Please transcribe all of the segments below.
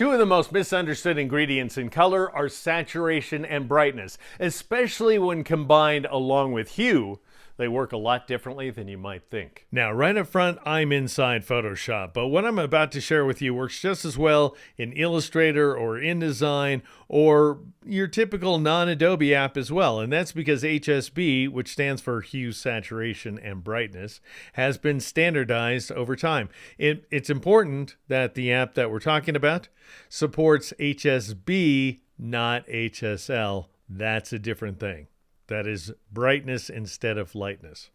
Two of the most misunderstood ingredients in color are saturation and brightness, especially when combined along with hue. They work a lot differently than you might think. Now, right up front, I'm inside Photoshop, but what I'm about to share with you works just as well in Illustrator or InDesign or your typical non-Adobe app as well. And that's because HSB, which stands for Hue, Saturation, and Brightness, has been standardized over time. It's important that the app that we're talking about supports HSB, not HSL. That's a different thing. That is brightness instead of lightness.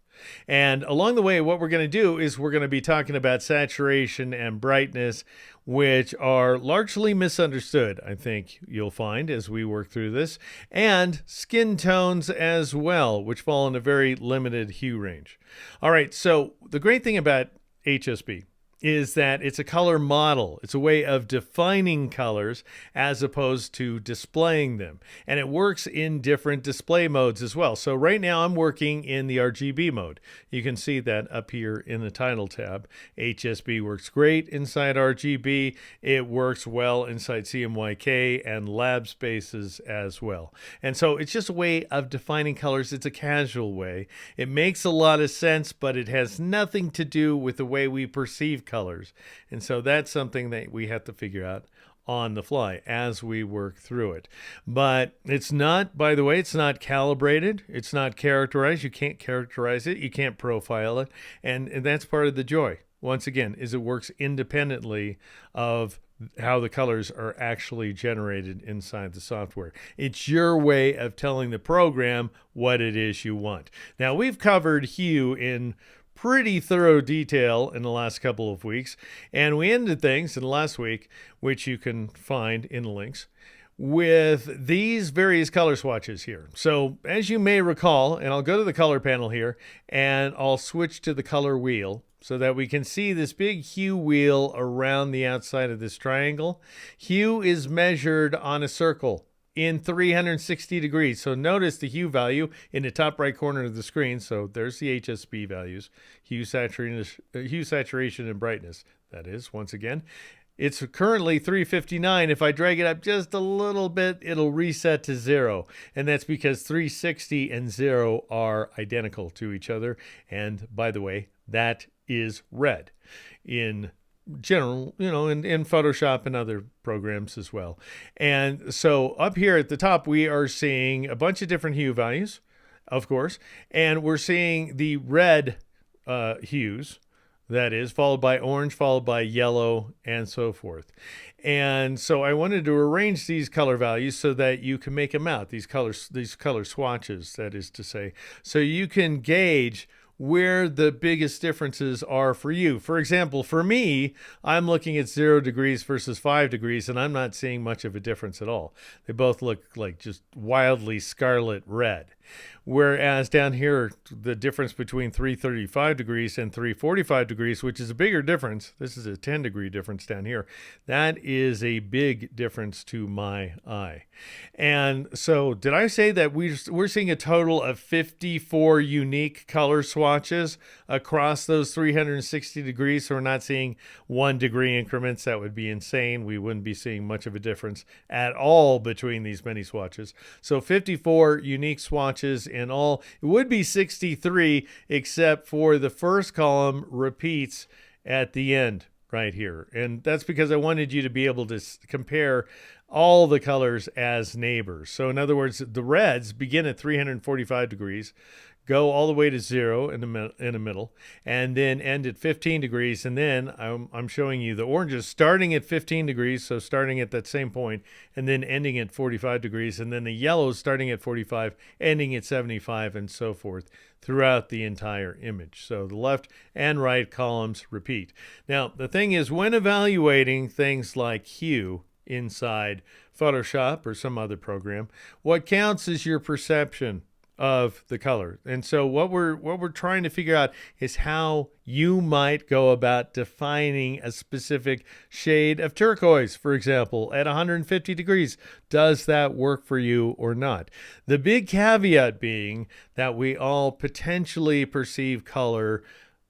And along the way, what we're going to do is we're going to be talking about saturation and brightness, which are largely misunderstood, I think you'll find as we work through this, and skin tones as well, which fall in a very limited hue range. All right, so the great thing about HSB is that it's a color model. It's a way of defining colors as opposed to displaying them. And it works in different display modes as well. So right now I'm working in the RGB mode. You can see that up here in the title tab. HSB works great inside RGB. It works well inside CMYK and lab spaces as well. And so it's just a way of defining colors. It's a casual way. It makes a lot of sense, but it has nothing to do with the way we perceive colors. And so that's something that we have to figure out on the fly as we work through it. But it's not, by the way, it's not calibrated. It's not characterized. You can't characterize it. You can't profile it. And that's part of the joy, once again, is it works independently of how the colors are actually generated inside the software. It's your way of telling the program what it is you want. Now, we've covered hue in pretty thorough detail in the last couple of weeks, and we ended things in the last week, which you can find in the links, with these various color swatches here. So as you may recall, and I'll go to the color panel here, and I'll switch to the color wheel so that we can see this big hue wheel around the outside of this triangle. Hue is measured on a circle in 360 degrees. So notice the hue value in the top right corner of the screen. So there's the HSB values, hue, saturation, and brightness. That is, once again, it's currently 359. If I drag it up just a little bit, it'll reset to 0. And that's because 360 and 0 are identical to each other. And by the way, that is red in general, in Photoshop and other programs as well. And so up here at the top, we are seeing a bunch of different hue values, of course, and we're seeing the red hues, that is, followed by orange, followed by yellow, and so forth. And so I wanted to arrange these color values so that you can make them out, these color swatches, that is to say, so you can gauge where the biggest differences are for you. For example, for me, I'm looking at 0 degrees versus 5 degrees, and I'm not seeing much of a difference at all. They both look like just wildly scarlet red. Whereas down here, the difference between 335 degrees and 345 degrees, which is a bigger difference, this is a 10-degree difference down here, that is a big difference to my eye. And so did I say that we're seeing a total of 54 unique color swatches across those 360 degrees? So we're not seeing 1 degree increments. That would be insane. We wouldn't be seeing much of a difference at all between these many swatches. So 54 unique swatches in all. It would be 63, except for the first column repeats at the end right here. And that's because I wanted you to be able to compare all the colors as neighbors. So in other words, the reds begin at 345 degrees, go all the way to 0 in the middle, and then end at 15 degrees. And then I'm showing you the oranges starting at 15 degrees, so starting at that same point, and then ending at 45 degrees. And then the yellows starting at 45, ending at 75, and so forth throughout the entire image. So the left and right columns repeat. Now, the thing is, when evaluating things like hue inside Photoshop or some other program, what counts is your perception of the color. And so what we're trying to figure out is how you might go about defining a specific shade of turquoise, for example, at 150 degrees. Does that work for you or not? The big caveat being that we all potentially perceive color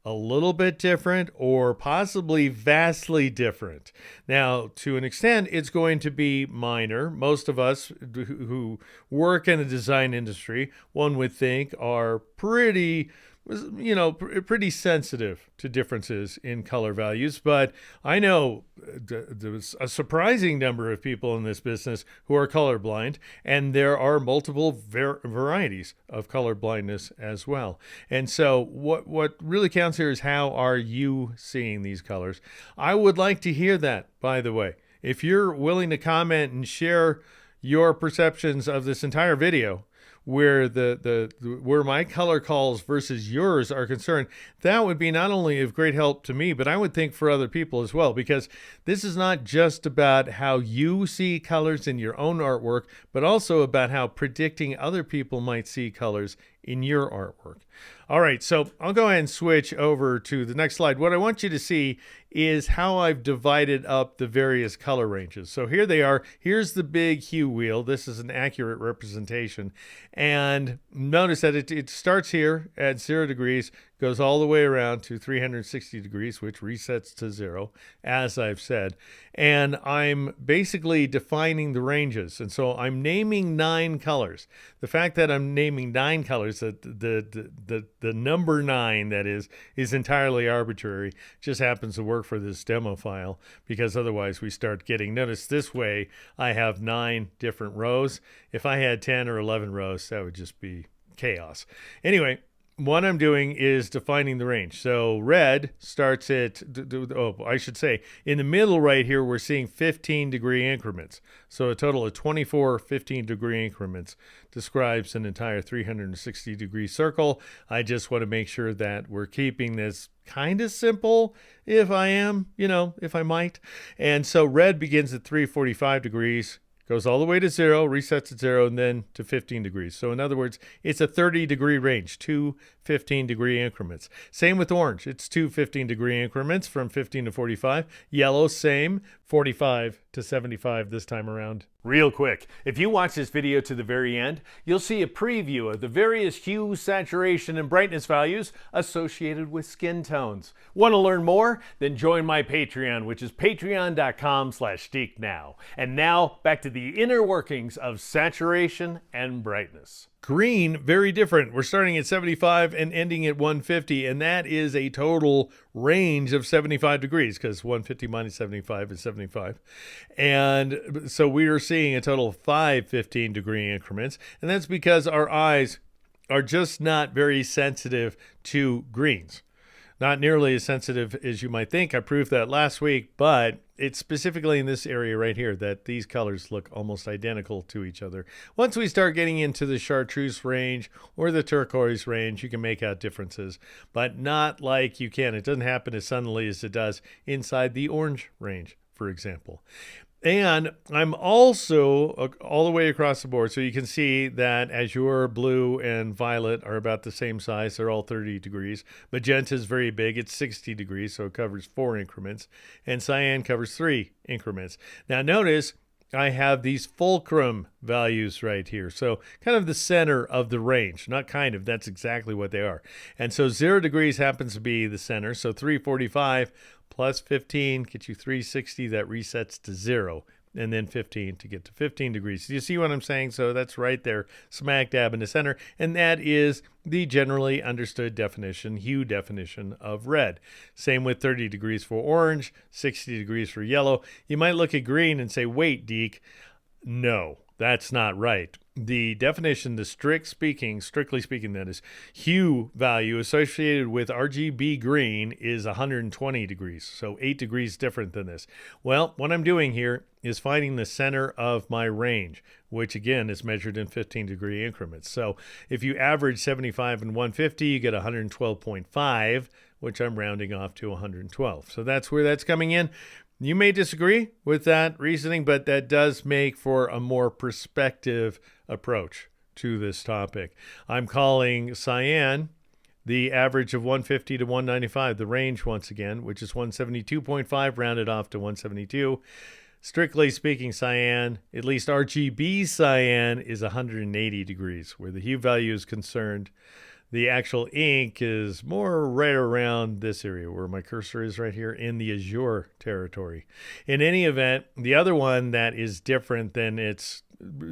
a little bit different or possibly vastly different. Now, to an extent, it's going to be minor. Most of us who work in the design industry, one would think, are pretty sensitive to differences in color values. But I know there's a surprising number of people in this business who are colorblind, and there are multiple varieties of color blindness as well. And so what really counts here is how are you seeing these colors? I would like to hear that, by the way. If you're willing to comment and share your perceptions of this entire video, where where my color calls versus yours are concerned, that would be not only of great help to me, but I would think for other people as well, because this is not just about how you see colors in your own artwork, but also about how predicting other people might see colors in your artwork. All right, so I'll go ahead and switch over to the next slide. What I want you to see is how I've divided up the various color ranges. So here they are. Here's the big hue wheel. This is an accurate representation. And notice that it starts here at 0 degrees, goes all the way around to 360 degrees, which resets to 0, as I've said. And I'm basically defining the ranges. And so I'm naming 9 colors. The fact that I'm naming 9 colors, the number 9, that is entirely arbitrary, just happens to work for this demo file, because otherwise we start getting, notice this way, I have 9 different rows. If I had 10 or 11 rows, that would just be chaos. Anyway, what I'm doing is defining the range. So red starts at, I should say, in the middle right here, we're seeing 15-degree increments. So a total of 24 15-degree increments describes an entire 360-degree circle. I just want to make sure that we're keeping this kind of simple, if I might. And so red begins at 345 degrees, goes all the way to 0, resets at 0, and then to 15 degrees. So in other words, it's a 30-degree range, 2 15-degree increments. Same with orange. It's 2 15-degree increments from 15 to 45. Yellow, same, 45 to 75 this time around. Real quick, if you watch this video to the very end, you'll see a preview of the various hue, saturation, and brightness values associated with skin tones. Want to learn more? Then join my Patreon, which is patreon.com/steeknow. And now, back to the inner workings of saturation and brightness. Green, very different. We're starting at 75 and ending at 150, and that is a total range of 75 degrees, because 150 minus 75 is 75. And so we are seeing a total of 5 15-degree increments, and that's because our eyes are just not very sensitive to greens. Not nearly as sensitive as you might think. I proved that last week, but it's specifically in this area right here that these colors look almost identical to each other. Once we start getting into the chartreuse range or the turquoise range, you can make out differences, but not like you can. It doesn't happen as suddenly as it does inside the orange range, for example. And I'm also all the way across the board. So you can see that azure, blue, and violet are about the same size. They're all 30 degrees. Magenta is very big. It's 60 degrees, so it covers 4 increments. And cyan covers 3 increments. Now notice I have these fulcrum values right here. So kind of the center of the range. Not kind of, that's exactly what they are. And so 0 degrees happens to be the center. So 345 plus 15 gets you 360. That resets to 0. And then 15 to get to 15 degrees. Do you see what I'm saying? So that's right there, smack dab in the center. And that is the generally understood definition, hue definition of red. Same with 30 degrees for orange, 60 degrees for yellow. You might look at green and say, wait, Deke, no, that's not right. The definition, strictly speaking, that is, hue value associated with RGB green is 120 degrees, so 8 degrees different than this. Well, what I'm doing here is finding the center of my range, which again is measured in 15-degree increments. So if you average 75 and 150, you get 112.5, which I'm rounding off to 112. So that's where that's coming in. You may disagree with that reasoning, but that does make for a more perspective approach to this topic. I'm calling cyan the average of 150 to 195, the range once again, which is 172.5 rounded off to 172. Strictly speaking, cyan, at least RGB cyan, is 180 degrees. Where the hue value is concerned, The actual ink is more right around this area where my cursor is right here in the azure territory. In any event, the other one that is different than its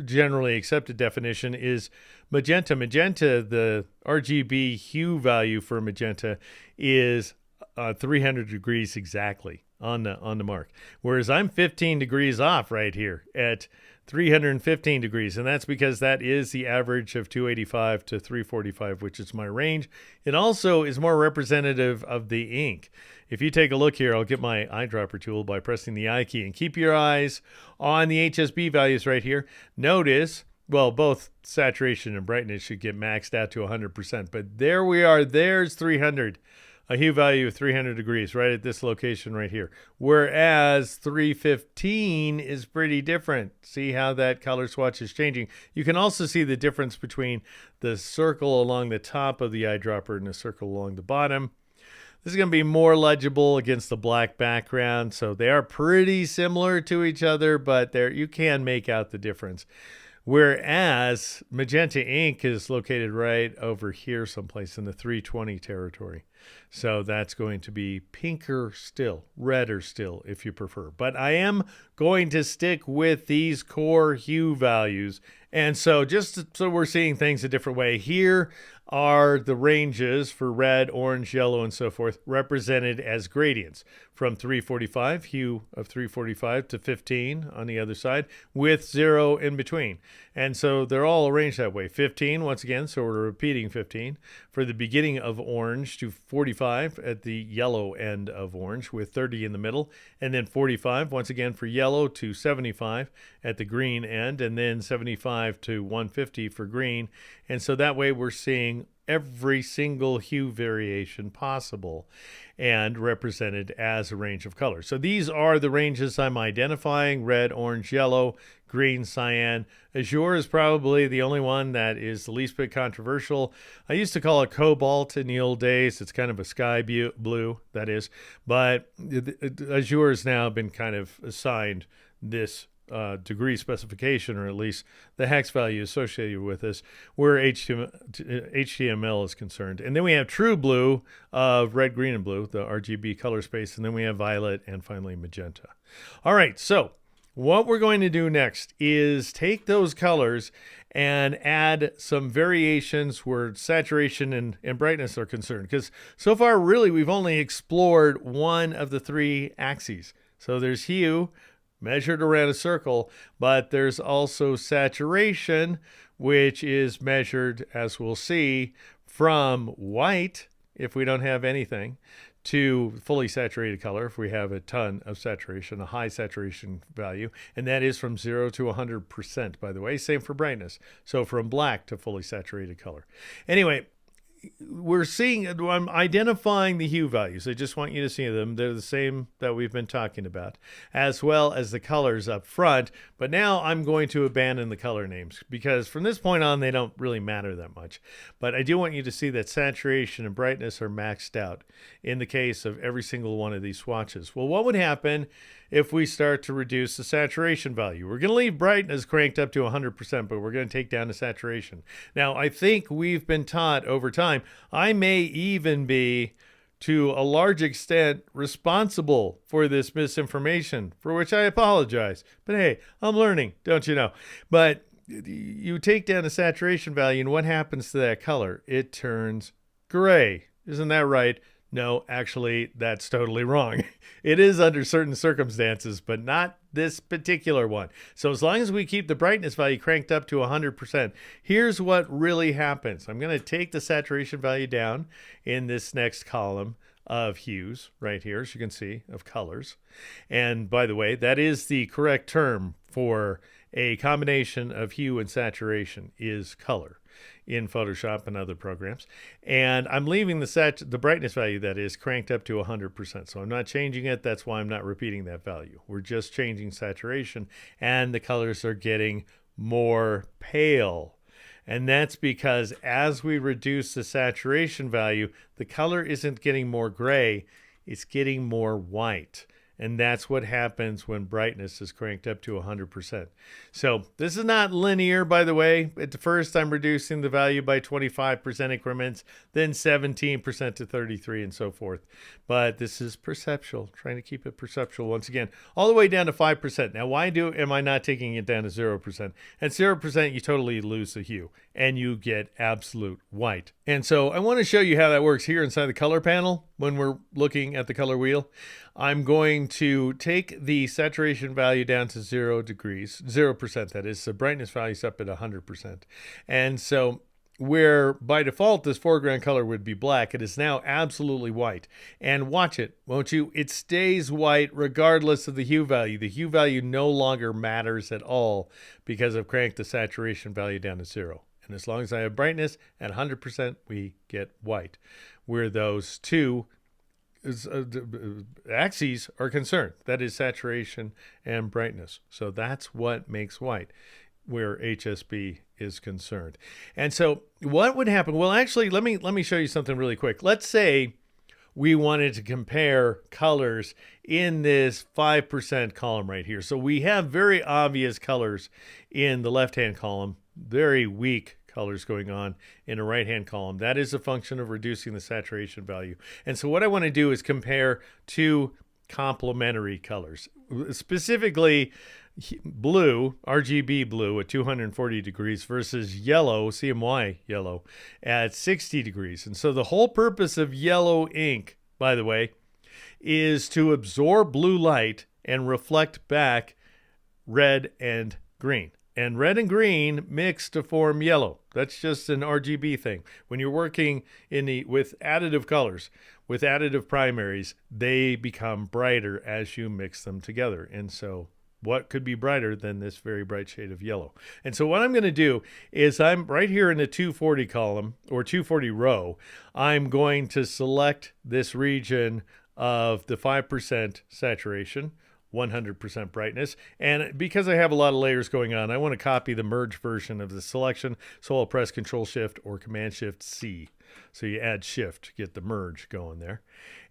generally accepted definition is magenta. Magenta, the RGB hue value for magenta is 300 degrees exactly on the mark, whereas I'm 15 degrees off right here at 315 degrees, and that's because that is the average of 285 to 345, which is my range. It also is more representative of the ink. If you take a look here, I'll get my eyedropper tool by pressing the I key, and keep your eyes on the HSB values right here. Notice, well, both saturation and brightness should get maxed out to 100%, but there we are. There's 300. A hue value of 300 degrees right at this location right here. Whereas 315 is pretty different. See how that color swatch is changing. You can also see the difference between the circle along the top of the eyedropper and the circle along the bottom. This is going to be more legible against the black background. So they are pretty similar to each other, but there you can make out the difference. Whereas magenta ink is located right over here someplace in the 320 territory. So that's going to be pinker still, redder still, if you prefer. But I am going to stick with these core hue values. And so just so we're seeing things a different way, here are the ranges for red, orange, yellow, and so forth represented as gradients from 345, hue of 345 to 15 on the other side with 0 in between. And so they're all arranged that way. 15, once again, so we're repeating 15 for the beginning of orange to 45 at the yellow end of orange with 30 in the middle. And then 45, once again, for yellow to 75 at the green end, and then 75 to 150 for green. And so that way we're seeing every single hue variation possible and represented as a range of colors. So these are the ranges I'm identifying: red, orange, yellow, green, cyan. Azure is probably the only one that is the least bit controversial. I used to call it cobalt in the old days. It's kind of a sky blue, that is. But Azure has now been kind of assigned this degree specification, or at least the hex value associated with this, where HTML is concerned. And then we have true blue of red, green, and blue, the RGB color space, and then we have violet, and finally magenta. All right, so what we're going to do next is take those colors and add some variations where saturation and brightness are concerned, because so far really we've only explored one of the three axes. So there's hue, measured around a circle, but there's also saturation, which is measured, as we'll see, from white, if we don't have anything, to fully saturated color, if we have a ton of saturation, a high saturation value, and that is from 0 to 100%, by the way. Same for brightness. So from black to fully saturated color. Anyway, we're seeing, I'm identifying the hue values. I just want you to see them. They're the same that we've been talking about, as well as the colors up front. But now I'm going to abandon the color names, because from this point on, they don't really matter that much. But I do want you to see that saturation and brightness are maxed out in the case of every single one of these swatches. Well, what would happen if we start to reduce the saturation value? We're going to leave brightness cranked up to 100%, but we're going to take down the saturation. Now, I think we've been taught over time, I may even be, to a large extent, responsible for this misinformation, for which I apologize. But hey, I'm learning, don't you know? But you take down the saturation value, and what happens to that color? It turns gray. Isn't that right? No, actually, that's totally wrong. It is under certain circumstances, but not this particular one. So as long as we keep the brightness value cranked up to 100%, here's what really happens. I'm going to take the saturation value down in this next column of hues right here, as you can see, of colors. And by the way, that is the correct term for a combination of hue and saturation, is color in Photoshop and other programs. And I'm leaving the brightness value, that is, cranked up to 100%. So I'm not changing it. That's why I'm not repeating that value. We're just changing saturation, and the colors are getting more pale. And that's because as we reduce the saturation value, the color isn't getting more gray, it's getting more white. And that's what happens when brightness is cranked up to 100%. So this is not linear, by the way. At first, I'm reducing the value by 25% increments, then 17% to 33 and so forth. But this is perceptual, trying to keep it perceptual once again, all the way down to 5%. Now, why am I not taking it down to 0%? At 0%, you totally lose the hue and you get absolute white. And so I want to show you how that works here inside the color panel when we're looking at the color wheel. I'm going to take the saturation value down to 0%, that is. The brightness value is up at 100%. And so where by default this foreground color would be black, it is now absolutely white. And watch it, won't you? It stays white regardless of the hue value. The hue value no longer matters at all because I've cranked the saturation value down to 0. And as long as I have brightness at 100%, we get white. Where those two axes are concerned, that is saturation and brightness. So that's what makes white where HSB is concerned. And so what would happen? Well, actually, let me show you something really quick. Let's say we wanted to compare colors in this 5% column right here. So we have very obvious colors in the left-hand column, very weak colors going on in a right-hand column. That is a function of reducing the saturation value. And so what I want to do is compare two complementary colors, specifically blue, RGB blue at 240 degrees versus yellow, CMY yellow, at 60 degrees. And so the whole purpose of yellow ink, by the way, is to absorb blue light and reflect back red and green. And red and green mix to form yellow. That's just an RGB thing. When you're working with additive colors, with additive primaries, they become brighter as you mix them together. And so what could be brighter than this very bright shade of yellow? And so what I'm going to do is I'm right here in the 240 column or 240 row. I'm going to select this region of the 5% saturation, 100% brightness. And because I have a lot of layers going on, I want to copy the merge version of the selection. So I'll press Control Shift or Command Shift C. So you add Shift to get the merge going there.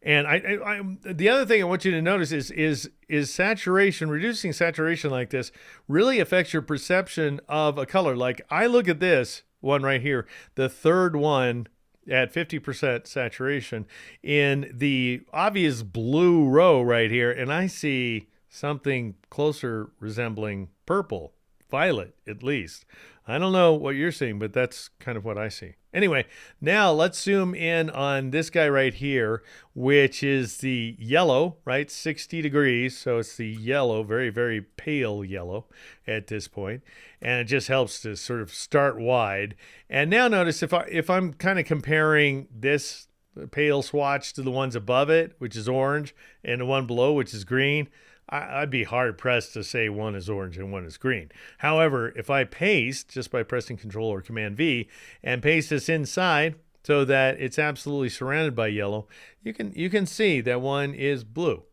And the other thing I want you to notice is saturation, reducing saturation like this really affects your perception of a color. Like I look at this one right here, the third one at 50% saturation in the obvious blue row right here, and I see something closer resembling purple, violet at least. I don't know what you're seeing, but that's kind of what I see. Anyway, now let's zoom in on this guy right here, which is the yellow, right? 60 degrees. So it's the yellow, very, very pale yellow at this point. And it just helps to sort of start wide. And now notice if I'm kind of comparing this pale swatch to the ones above it, which is orange, and the one below, which is green, I'd be hard pressed to say one is orange and one is green. However, if I paste just by pressing Control or Command V and paste this inside so that it's absolutely surrounded by yellow, you can see that one is blue.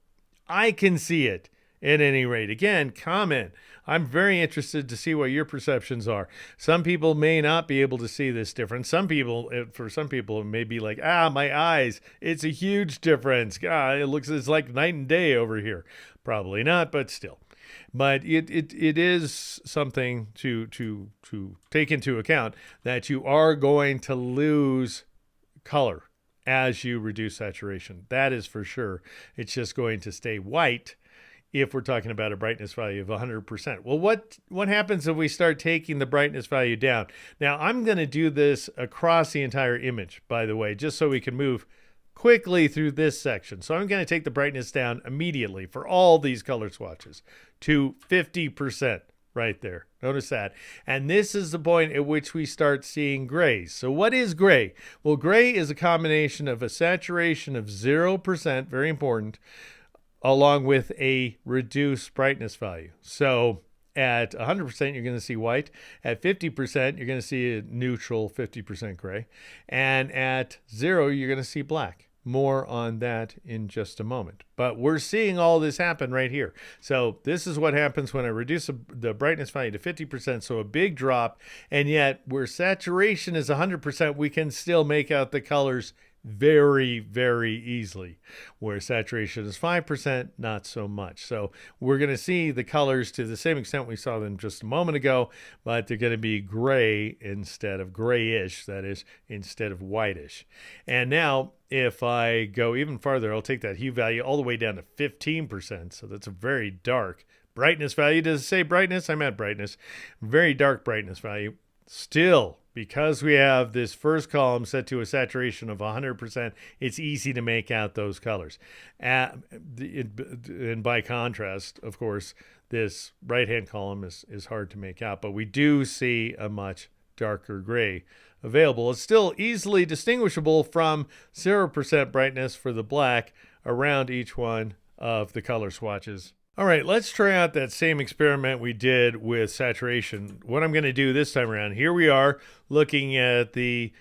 I can see it at any rate. Again, comment. I'm very interested to see what your perceptions are. Some people may not be able to see this difference. For some people, it may be like, my eyes. It's a huge difference. God, it's like night and day over here. Probably not, but still. But it is something to take into account that you are going to lose color as you reduce saturation. That is for sure. It's just going to stay white if we're talking about a brightness value of 100%. Well, what happens if we start taking the brightness value down? Now, I'm going to do this across the entire image, by the way, just so we can move quickly through this section. So I'm going to take the brightness down immediately for all these color swatches to 50% right there. Notice that. And this is the point at which we start seeing grays. So what is gray? Well, gray is a combination of a saturation of 0%, very important, along with a reduced brightness value. So at 100%, you're going to see white. At 50%, you're going to see a neutral 50% gray. And at 0, you're going to see black. More on that in just a moment. But we're seeing all this happen right here. So this is what happens when I reduce the brightness value to 50%, so a big drop. And yet, where saturation is 100%, we can still make out the colors very, very easily, where saturation is 5%, not so much. So we're going to see the colors to the same extent we saw them just a moment ago, but they're going to be gray instead of grayish, that is, instead of whitish. And now, if I go even farther, I'll take that hue value all the way down to 15%. So that's a very dark brightness value. Does it say brightness? I meant brightness. Very dark brightness value. Still, because we have this first column set to a saturation of 100%, it's easy to make out those colors. And by contrast, of course, this right-hand column is hard to make out, but we do see a much darker gray available. It's still easily distinguishable from 0% brightness for the black around each one of the color swatches. All right, let's try out that same experiment we did with saturation. What I'm going to do this time around, here we are looking at the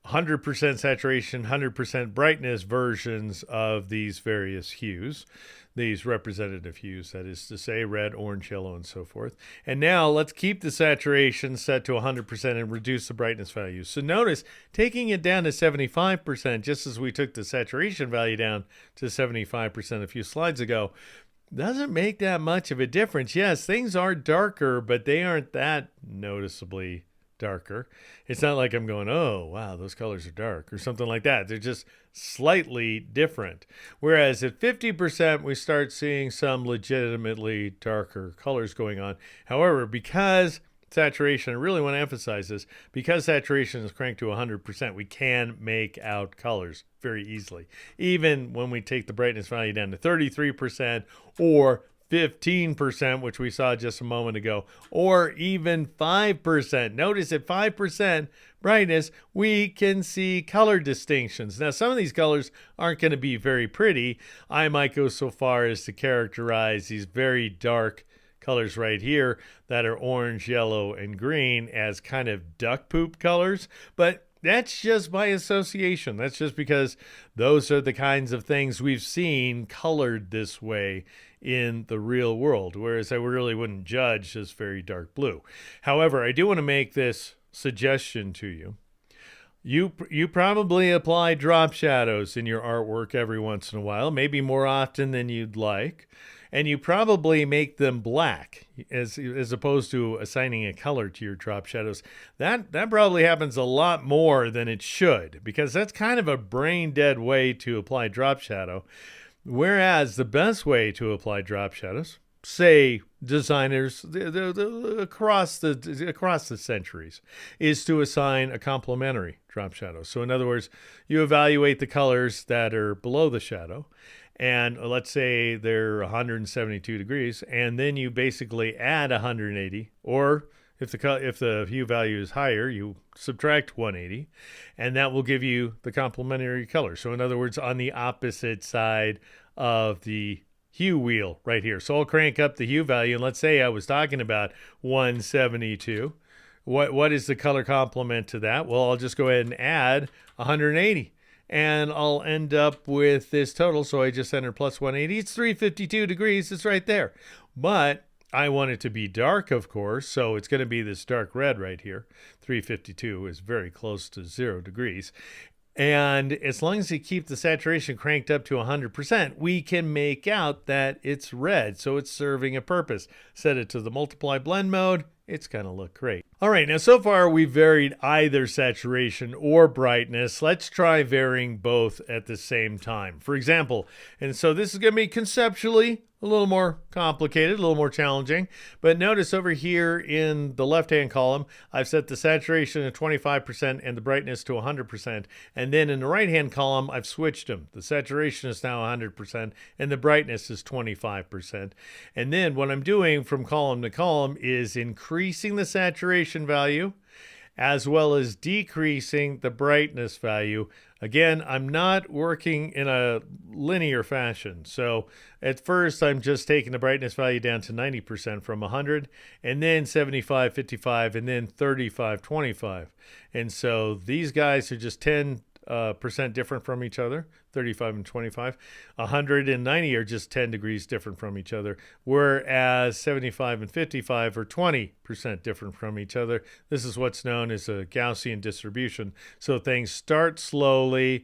100% saturation, 100% brightness versions of these various hues, these representative hues, that is to say red, orange, yellow, and so forth. And now let's keep the saturation set to 100% and reduce the brightness value. So notice, taking it down to 75%, just as we took the saturation value down to 75% a few slides ago, doesn't make that much of a difference. Yes, things are darker, but they aren't that noticeably darker. It's not like I'm going, oh, wow, those colors are dark or something like that. They're just slightly different. Whereas at 50%, we start seeing some legitimately darker colors going on. However, because saturation, I really want to emphasize this, because saturation is cranked to 100%, we can make out colors very easily. Even when we take the brightness value down to 33% or 15%, which we saw just a moment ago, or even 5%. Notice at 5% brightness, we can see color distinctions. Now, some of these colors aren't going to be very pretty. I might go so far as to characterize these very dark colors right here that are orange, yellow, and green as kind of duck poop colors, but that's just by association. That's just because those are the kinds of things we've seen colored this way in the real world, whereas I really wouldn't judge as very dark blue. However, I do want to make this suggestion to you. You probably apply drop shadows in your artwork every once in a while, maybe more often than you'd like. And you probably make them black as opposed to assigning a color to your drop shadows. That probably happens a lot more than it should, because that's kind of a brain dead way to apply drop shadow. Whereas the best way to apply drop shadows, say designers across the centuries, is to assign a complementary drop shadow. So in other words, you evaluate the colors that are below the shadow, and let's say they're 172 degrees, and then you basically add 180, or if the hue value is higher, you subtract 180, and that will give you the complementary color. So in other words, on the opposite side of the hue wheel right here. So I'll crank up the hue value, and let's say I was talking about 172. What is the color complement to that? Well, I'll just go ahead and add 180. And I'll end up with this total. So I just entered plus 180. It's 352 degrees. It's right there. But I want it to be dark, of course. So it's going to be this dark red right here. 352 is very close to 0 degrees. And as long as you keep the saturation cranked up to 100%, we can make out that it's red. So it's serving a purpose. Set it to the multiply blend mode. It's going to look great. All right, now so far we've varied either saturation or brightness. Let's try varying both at the same time. For example, and so this is going to be conceptually a little more complicated, a little more challenging. But notice over here in the left-hand column, I've set the saturation to 25% and the brightness to 100%. And then in the right-hand column, I've switched them. The saturation is now 100% and the brightness is 25%. And then what I'm doing from column to column is increasing the saturation value as well as decreasing the brightness value. Again, I'm not working in a linear fashion. So at first, I'm just taking the brightness value down to 90% from 100, and then 75, 55, and then 35, 25. And so these guys are just 10% different from each other, 35 and 25. 100 and 90 are just 10 degrees different from each other, whereas 75 and 55 are 20% different from each other. This is what's known as a Gaussian distribution. So things start slowly,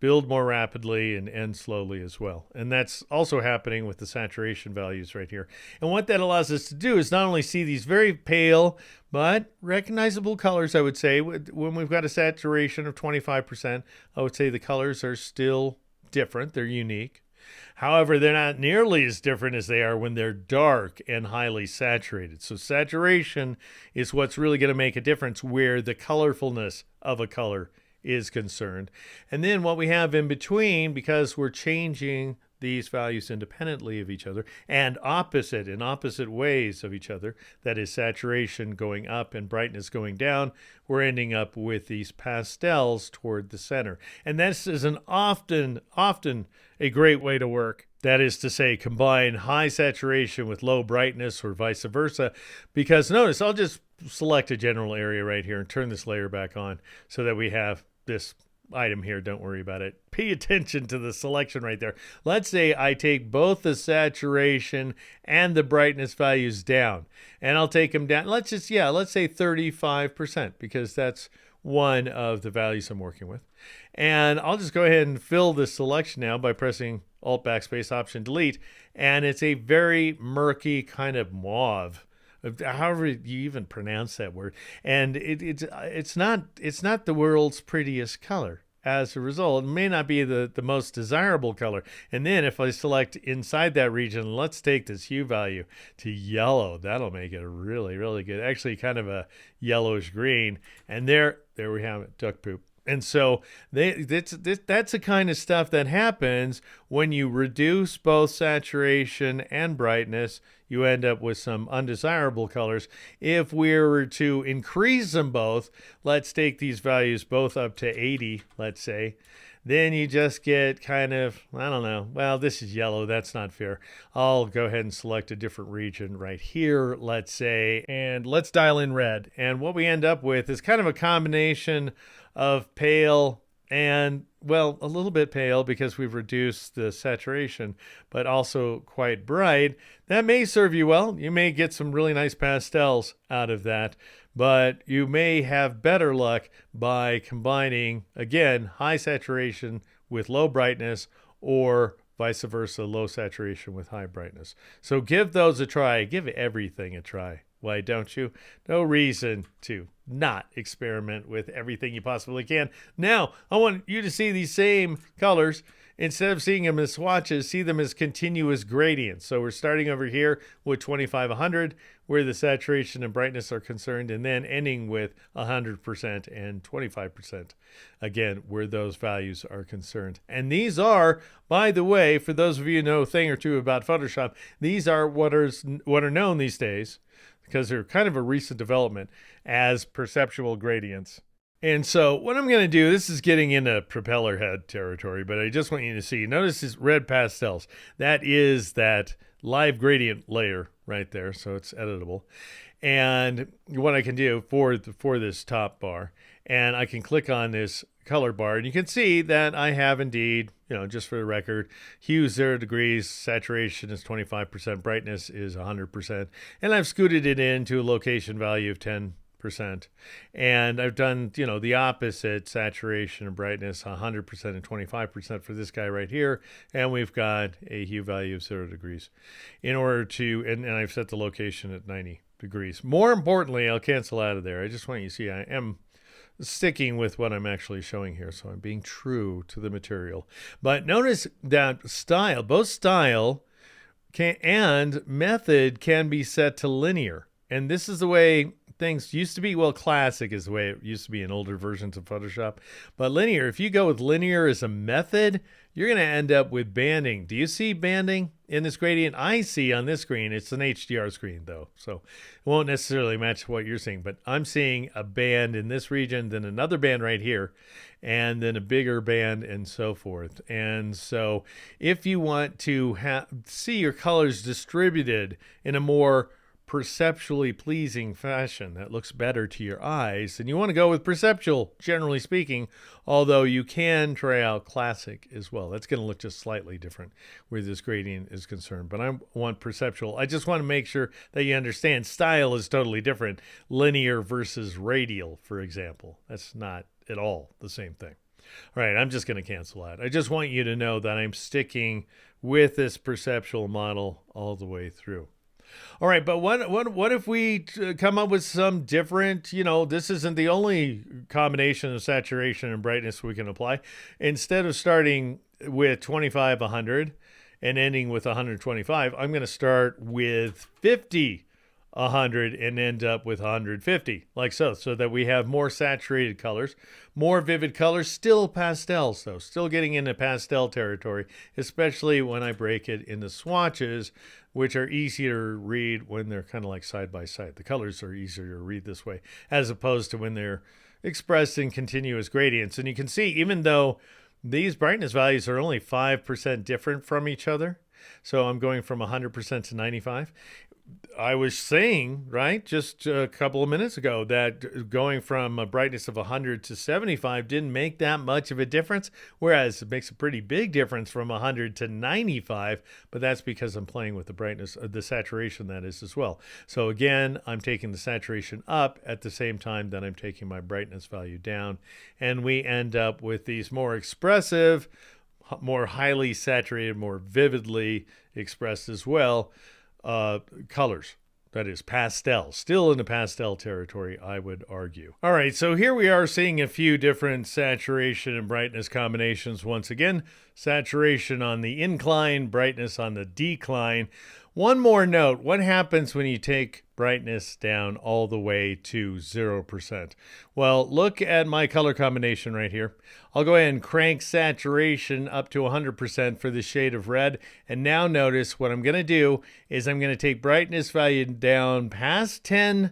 build more rapidly and end slowly as well. And that's also happening with the saturation values right here. And what that allows us to do is not only see these very pale but recognizable colors, I would say. When we've got a saturation of 25%, I would say the colors are still different. They're unique. However, they're not nearly as different as they are when they're dark and highly saturated. So saturation is what's really going to make a difference where the colorfulness of a color is concerned. And then what we have in between, because we're changing these values independently of each other and in opposite ways of each other, that is saturation going up and brightness going down, we're ending up with these pastels toward the center. And this is an often a great way to work. That is to say, combine high saturation with low brightness or vice versa. Because notice, I'll just select a general area right here and turn this layer back on so that we have this item here. Don't worry about it. Pay attention to the selection right there. Let's say I take both the saturation and the brightness values down, and I'll take them down. Let's say 35%, because that's one of the values I'm working with. And I'll just go ahead and fill this selection now by pressing Alt Backspace Option Delete, and it's a very murky kind of mauve, however you even pronounce that word, and it's not the world's prettiest color. As a result, it may not be the most desirable color. And then if I select inside that region, let's take this hue value to yellow. That'll make it really, really good. Actually, kind of a yellowish green. And there we have it, duck poop. And so that's the kind of stuff that happens when you reduce both saturation and brightness. You end up with some undesirable colors. If we were to increase them both, let's take these values both up to 80, let's say, then you just get kind of, I don't know, well, this is yellow. That's not fair. I'll go ahead and select a different region right here, let's say, and let's dial in red. And what we end up with is kind of a combination of pale and, well, a little bit pale because we've reduced the saturation, but also quite bright. That may serve you well. You may get some really nice pastels out of that, but you may have better luck by combining, again, high saturation with low brightness, or vice versa, low saturation with high brightness. So give those a try. Give everything a try. Why don't you? No reason to not experiment with everything you possibly can. Now, I want you to see these same colors. Instead of seeing them as swatches, see them as continuous gradients. So we're starting over here with 2500, where the saturation and brightness are concerned, and then ending with 100% and 25%, again, where those values are concerned. And these are, by the way, for those of you who know a thing or two about Photoshop, these are what are known these days, because they're kind of a recent development, as perceptual gradients. And so what I'm going to do, this is getting into propeller head territory, but I just want you to see, notice this red pastels. That is that live gradient layer right there, so it's editable. And what I can do for this top bar, and I can click on this color bar, and you can see that I have indeed, just for the record, hue 0 degrees, saturation is 25%, brightness is 100%, and I've scooted it into a location value of 10%. And I've done, the opposite, saturation and brightness, 100% and 25% for this guy right here. And we've got a hue value of 0 degrees in order to, and I've set the location at 90 degrees. More importantly, I'll cancel out of there. I just want you to see I am sticking with what I'm actually showing here. So I'm being true to the material. But notice that style, both style and method can be set to linear. And this is the way things used to be. Well, classic is the way it used to be in older versions of Photoshop. But linear, if you go with linear as a method, you're going to end up with banding. Do you see banding in this gradient? I see on this screen. It's an HDR screen, though, so it won't necessarily match what you're seeing. But I'm seeing a band in this region, then another band right here, and then a bigger band, and so forth. And so if you want to see your colors distributed in a more perceptually pleasing fashion that looks better to your eyes, and you want to go with perceptual, generally speaking, although you can try out classic as well. That's going to look just slightly different where this gradient is concerned, but I want perceptual. I just want to make sure that you understand style is totally different. Linear versus radial, for example. That's not at all the same thing. All right, I'm just going to cancel that. I just want you to know that I'm sticking with this perceptual model all the way through. All right, but what if we come up with some different, this isn't the only combination of saturation and brightness we can apply. Instead of starting with 25, 100 and ending with 125, I'm going to start with 50, 100 and end up with 150, like so that we have more saturated colors, more vivid colors, still pastels though, still getting into pastel territory, especially when I break it into swatches, which are easier to read when they're kind of like side by side. The colors are easier to read this way, as opposed to when they're expressed in continuous gradients. And you can see, even though these brightness values are only 5% different from each other, so I'm going from 100% to 95. I was saying, right, just a couple of minutes ago that going from a brightness of 100 to 75 didn't make that much of a difference, whereas it makes a pretty big difference from 100 to 95, but that's because I'm playing with the brightness, the saturation that is as well. So again, I'm taking the saturation up at the same time that I'm taking my brightness value down, and we end up with these more expressive, more highly saturated, more vividly expressed as well, colors. That is pastels, still in the pastel territory, I would argue. All right, so here we are seeing a few different saturation and brightness combinations. Once again, saturation on the incline, brightness on the decline. One more note, what happens when you take brightness down all the way to 0%? Well, look at my color combination right here. I'll go ahead and crank saturation up to 100% for the shade of red. And now notice what I'm going to do is I'm going to take brightness value down past 10%,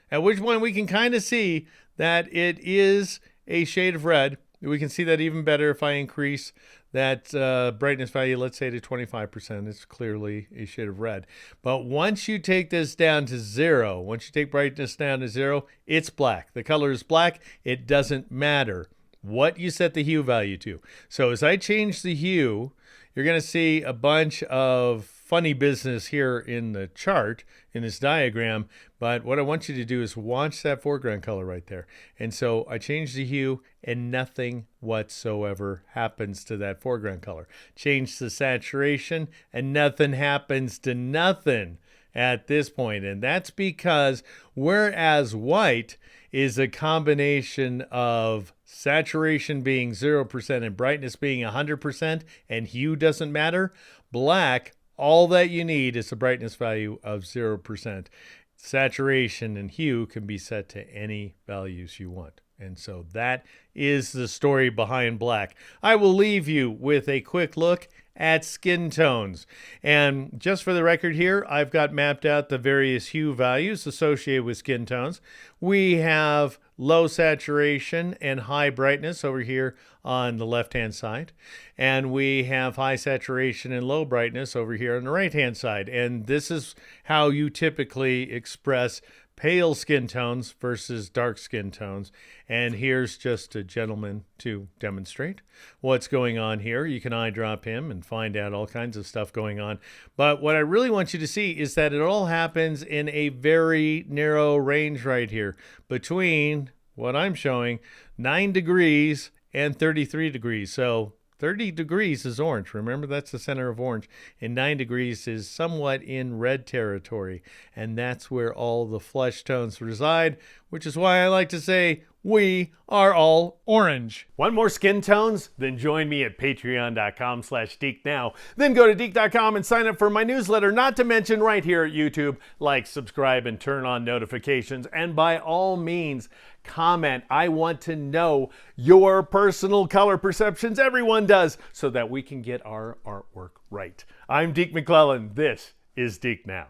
at which point we can kind of see that it is a shade of red. We can see that even better if I increase that brightness value, let's say to 25%. It's clearly a shade of red. But once you take this down to 0, once you take brightness down to 0, it's black. The color is black. It doesn't matter what you set the hue value to. So as I change the hue, you're going to see a bunch of funny business here in the chart, in this diagram, but what I want you to do is watch that foreground color right there. And so I change the hue and nothing whatsoever happens to that foreground color. Change the saturation and nothing happens to nothing at this point. And that's because whereas white is a combination of saturation being 0% and brightness being 100% and hue doesn't matter, black, all that you need is a brightness value of 0%. Saturation and hue can be set to any values you want. And so that is the story behind black. I will leave you with a quick look at skin tones. And just for the record here, I've got mapped out the various hue values associated with skin tones. We have low saturation and high brightness over here on the left-hand side. And we have high saturation and low brightness over here on the right-hand side. And this is how you typically express pale skin tones versus dark skin tones. And here's just a gentleman to demonstrate what's going on here. You can eyedrop him and find out all kinds of stuff going on. But what I really want you to see is that it all happens in a very narrow range right here between what I'm showing, 9 degrees and 33 degrees. So 30 degrees is orange. Remember, that's the center of orange. And 9 degrees is somewhat in red territory. And that's where all the flesh tones reside, which is why I like to say we are all orange. Want more skin tones? Then join me at patreon.com/DeekNow. Then go to Deek.com and sign up for my newsletter, not to mention right here at YouTube. Like, subscribe, and turn on notifications. And by all means, comment. I want to know your personal color perceptions. Everyone does, so that we can get our artwork right. I'm Deke McClellan. This is Deek Now.